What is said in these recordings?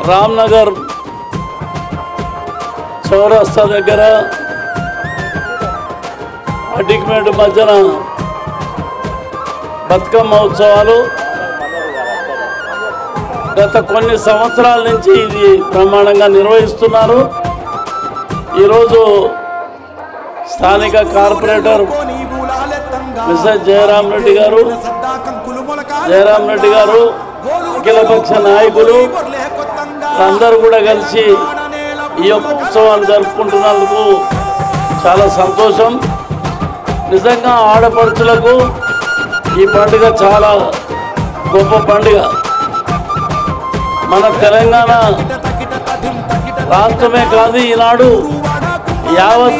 రామ్నగర్ చౌరస్తా దగ్గర అడ్డిక్మేట్ మధ్యన బతుకమ్మ ఉత్సవాలు గత కొన్ని సంవత్సరాల నుంచి ఇది బ్రహ్మాండంగా నిర్వహిస్తున్నారు. ఈరోజు స్థానిక కార్పొరేటర్ మిస్టర్ జయరాం రెడ్డి గారు అఖిలపక్ష నాయకులు అందరూ కూడా కలిసి ఈ యొక్క ఉత్సవాన్ని జరుపుకుంటున్నందుకు చాలా సంతోషం. నిజంగా ఆడపడుచులకు ఈ పండుగ చాలా గొప్ప పండుగ. మన తెలంగాణ రాష్ట్రమే కాదు, ఈనాడు యావత్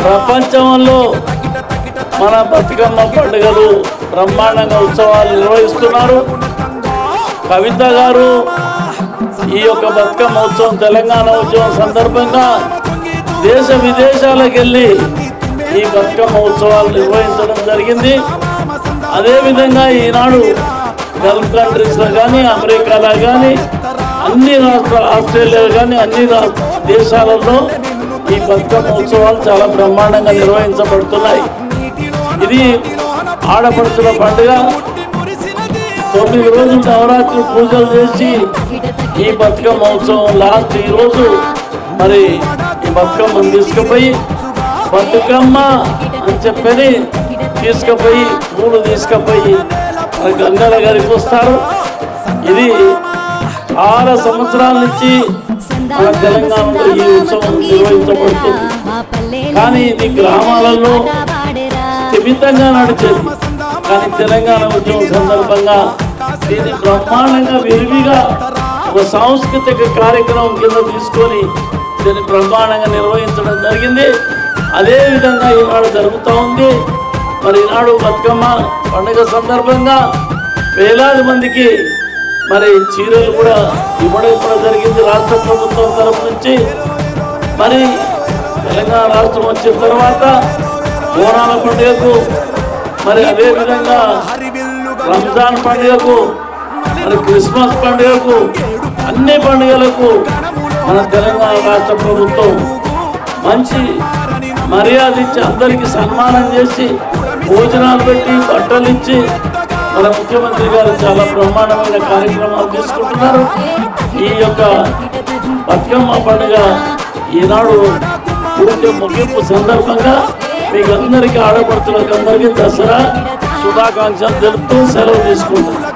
ప్రపంచంలో మన బతుకమ్మ పండుగలు బ్రహ్మాండంగా ఉత్సవాలు నిర్వహిస్తున్నారు. కవిత గారు ఈ యొక్క బతుకమ్మ ఉత్సవం తెలంగాణ ఉత్సవం సందర్భంగా దేశ విదేశాలకు వెళ్ళి ఈ బతుకమ్మ ఉత్సవాలు నిర్వహించడం జరిగింది. అదేవిధంగా ఈనాడు గల్ఫ్ కంట్రీస్లో కానీ, అమెరికాలో కానీ, అన్ని ఆస్ట్రేలియాలో కానీ అన్ని దేశాలలో ఈ బతుకమ్మ ఉత్సవాలు చాలా బ్రహ్మాండంగా నిర్వహించబడుతున్నాయి. ఇది ఆడపడుచుల పండుగ. 9 రోజులు నవరాత్రి పూజలు చేసి ఈ బతుకమ్మ ఉత్సవం లాస్ట్ ఈరోజు మరి ఈ బతుకమ్మను తీసుకుపోయి బతుకమ్మ అని చెప్పని తీసుకుపోయి పూలు తీసుకుపోయి గంగల గారికి వస్తారు. ఇది చాలా సంవత్సరాల నుంచి మన తెలంగాణలో ఈ ఉత్సవం నిర్వహించబడుతుంది. కానీ ఇది గ్రామాలలో స్థిమితంగా నడిచేది. కానీ తెలంగాణ ఉద్యమం సందర్భంగా దీన్ని బ్రహ్మాండంగా విరివిగా ఒక సాంస్కృతిక కార్యక్రమం కింద తీసుకొని దీన్ని బ్రహ్మాండంగా నిర్వహించడం జరిగింది. అదేవిధంగా ఈనాడు జరుగుతూ ఉంది. మరి ఈనాడు బతుకమ్మ పండుగ సందర్భంగా వేలాది మందికి మరి చీరలు కూడా ఇవ్వడం కూడా జరిగింది రాష్ట్ర ప్రభుత్వం తరఫు నుంచి. మరి తెలంగాణ రాష్ట్రం వచ్చిన తర్వాత బోనాల పండుగకు, మరి అదేవిధంగా రంజాన్ పండుగకు, మరి క్రిస్మస్ పండుగకు, అన్ని పండుగలకు మన తెలంగాణ రాష్ట్ర ప్రభుత్వం మంచి మర్యాద ఇచ్చి అందరికీ సన్మానం చేసి భోజనాలు పెట్టి బట్టలు ఇచ్చి మన ముఖ్యమంత్రి గారు చాలా బ్రహ్మాండమైన కార్యక్రమాలు తీసుకుంటున్నారు. ఈ యొక్క బతుకమ్మ పండుగ ఈనాడు పూర్తి ముగింపు సందర్భంగా మీకు అందరికీ ఆడపడుతులకు అందరికీ దసరా శుభాకాంక్షలు తెలుపుతూ సెలవు తీసుకుంటున్నాను.